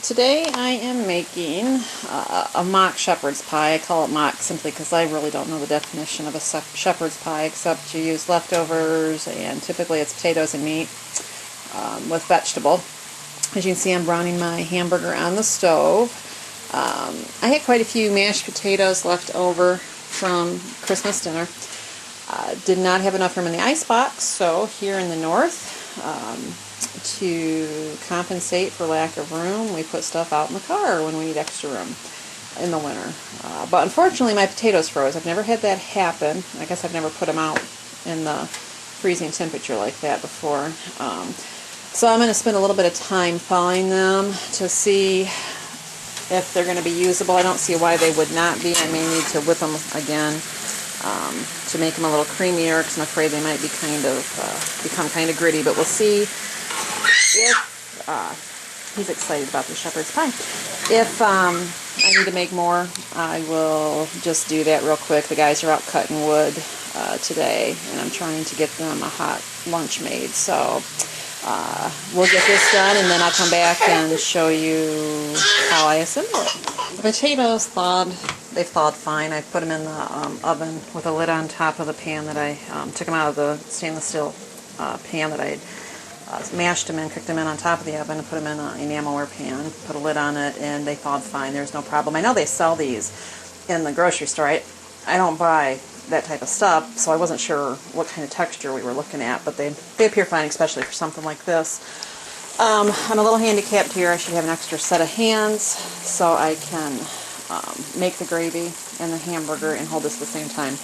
Today I am making a mock shepherd's pie. I call it mock simply because I really don't know the definition of a shepherd's pie, except you use leftovers, and typically it's potatoes and meat with vegetable. As you can see, I'm browning my hamburger on the stove. I had quite a few mashed potatoes left over from Christmas dinner. Did not have enough room in the icebox, so here in the north, to compensate for lack of room, we put stuff out in the car when we need extra room in the winter. But unfortunately my potatoes froze. I've never had that happen. I guess I've never put them out in the freezing temperature like that before. So I'm going to spend a little bit of time thawing them to see if they're going to be usable. I don't see why they would not be. I may need to whip them again to make them a little creamier, because I'm afraid they might be become kind of gritty. But we'll see if he's excited about the shepherd's pie. If I need to make more, I will just do that real quick. The guys are out cutting wood today, and I'm trying to get them a hot lunch made. So we'll get this done, and then I'll come back and show you how I assemble it. The potatoes thawed. They thawed fine. I put them in the oven with a lid on top of the pan that I took them out of the stainless steel pan that I mashed them in, cooked them in on top of the oven, and put them in an enamelware pan, put a lid on it, and they thawed fine. There's no problem. I know they sell these in the grocery store. I don't buy that type of stuff, so I wasn't sure what kind of texture we were looking at, but they appear fine, especially for something like this. I'm a little handicapped here. I should have an extra set of hands so I can make the gravy and the hamburger and hold this at the same time.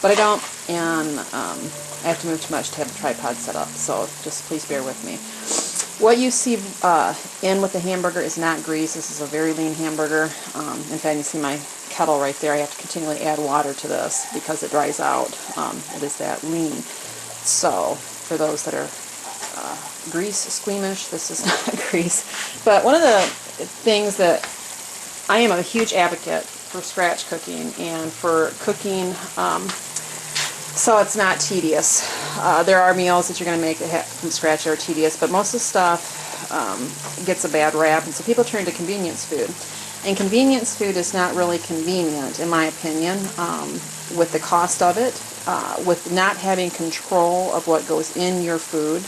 But I don't, and I have to move too much to have the tripod set up, so just please bear with me. What you see in with the hamburger is not grease. This is a very lean hamburger. In fact, you see my kettle right there. I have to continually add water to this because it dries out. It is that lean. So for those that are grease squeamish, this is not grease. But one of the things that I am a huge advocate for scratch cooking and for cooking so it's not tedious. There are meals that you're going to make from scratch that are tedious, but most of the stuff gets a bad rap, and so people turn to convenience food. And convenience food is not really convenient, in my opinion, with the cost of it, with not having control of what goes in your food.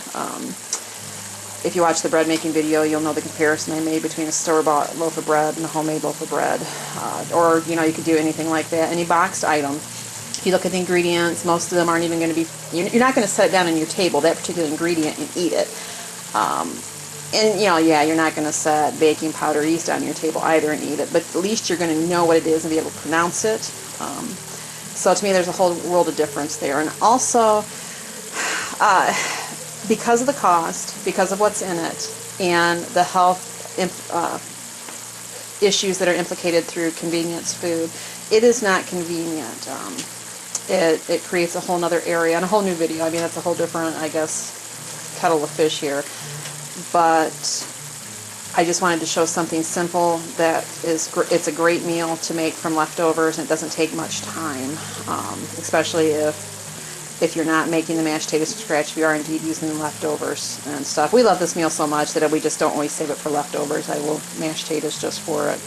If you watch the bread making video, you'll know the comparison I made between a store-bought loaf of bread and a homemade loaf of bread. Or, you know, you could do anything like that. Any boxed item. If you look at the ingredients, most of them aren't even going to be... You're not going to set it down on your table, that particular ingredient, and eat it. And, you know, yeah, you're not going to set baking powder or yeast on your table either and eat it, but at least you're going to know what it is and be able to pronounce it. So to me, there's a whole world of difference there. And also, because of the cost, because of what's in it, and the health issues that are implicated through convenience food, it is not convenient. It creates a whole other area and a whole new video. I mean, that's a whole different, I guess, kettle of fish here. But I just wanted to show something simple that it's a great meal to make from leftovers, and it doesn't take much time, especially if you're not making the mashed potatoes from scratch, if you are indeed using the leftovers and stuff. We love this meal so much that we just don't always save it for leftovers. I will mash potatoes just for it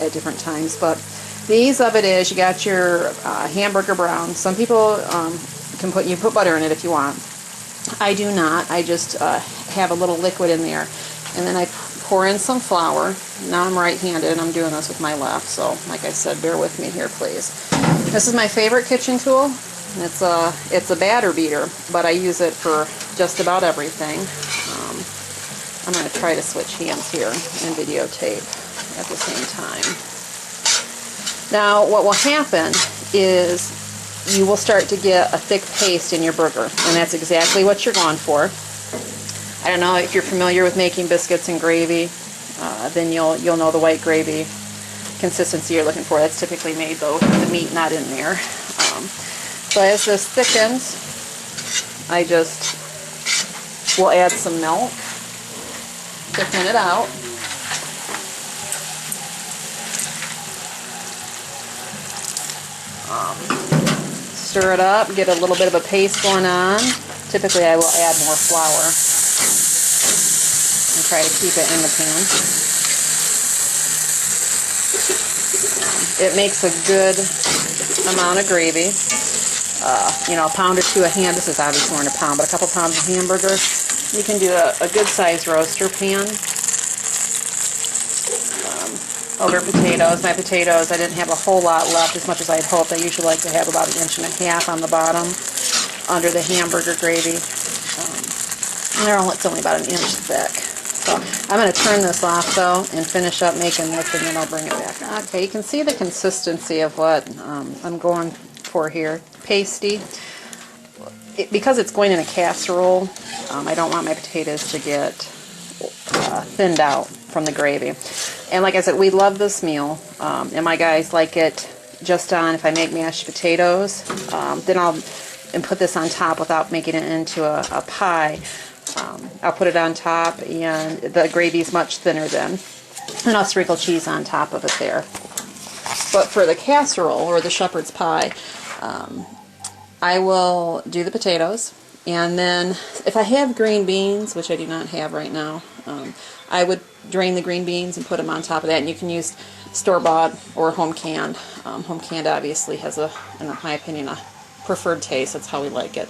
at different times. But the ease of it is you got your hamburger brown. Some people you put butter in it if you want. I do not. I just have a little liquid in there, and then I pour in some flour. Now I'm right-handed and I'm doing this with my left, so like I said, bear with me here, please. This is my favorite kitchen tool. It's a batter beater, but I use it for just about everything. I'm going to try to switch hands here and videotape at the same time. Now, what will happen is you will start to get a thick paste in your burger, and that's exactly what you're going for. I don't know if you're familiar with making biscuits and gravy, then you'll know the white gravy consistency you're looking for. That's typically made though with the meat not in there. So as this thickens, I just will add some milk, thicken it out. Stir it up, get a little bit of a paste going on. Typically I will add more flour and try to keep it in the pan. it makes a good amount of gravy. You know, a pound or two of ham. This is obviously more than a pound, but a couple pounds of hamburger. You can do a good sized roaster pan. Over potatoes. My potatoes, I didn't have a whole lot left, as much as I'd hoped. I usually like to have about 1.5 inches on the bottom under the hamburger gravy. It's only about 1 inch thick. So I'm going to turn this off though and finish up making this, and then I'll bring it back. Okay, you can see the consistency of what I'm going for here. Pasty. Because it's going in a casserole, I don't want my potatoes to get thinned out from the gravy. And like I said, we love this meal, and my guys like it just on, if I make mashed potatoes, then I'll put this on top without making it into a pie. I'll put it on top, and the gravy's much thinner then, and I'll sprinkle cheese on top of it there. But for the casserole, or the shepherd's pie, I will do the potatoes, and then if I have green beans, which I do not have right now, I would drain the green beans and put them on top of that, and you can use store-bought or home-canned. Home-canned obviously has, in my opinion, a preferred taste. That's how we like it.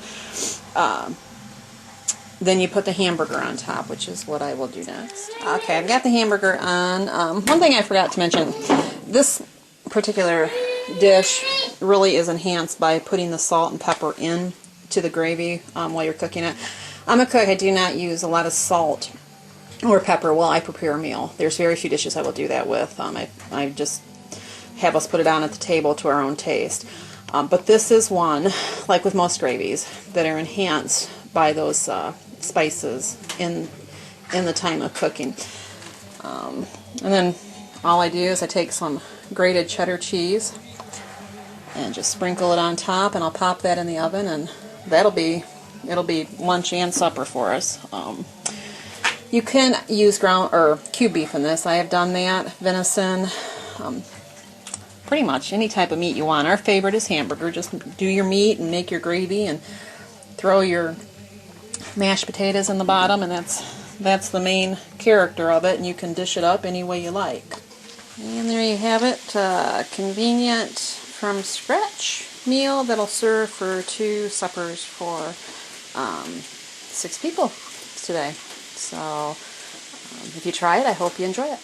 Then you put the hamburger on top, which is what I will do next. Okay, I've got the hamburger on. One thing I forgot to mention, this particular dish really is enhanced by putting the salt and pepper in to the gravy while you're cooking it. I'm a cook. I do not use a lot of salt or pepper while I prepare a meal. There's very few dishes I will do that with. I just have us put it on at the table to our own taste. But this is one, like with most gravies, that are enhanced by those spices in the time of cooking. And then all I do is I take some grated cheddar cheese and just sprinkle it on top, and I'll pop that in the oven, and it'll be lunch and supper for us. You can use ground or cube beef in this. I have done that. Venison, pretty much any type of meat you want. Our favorite is hamburger. Just do your meat and make your gravy and throw your mashed potatoes in the bottom, and that's the main character of it, and you can dish it up any way you like. And there you have it. Convenient from scratch meal that'll serve for 2 suppers for 6 people today. So if you try it, I hope you enjoy it.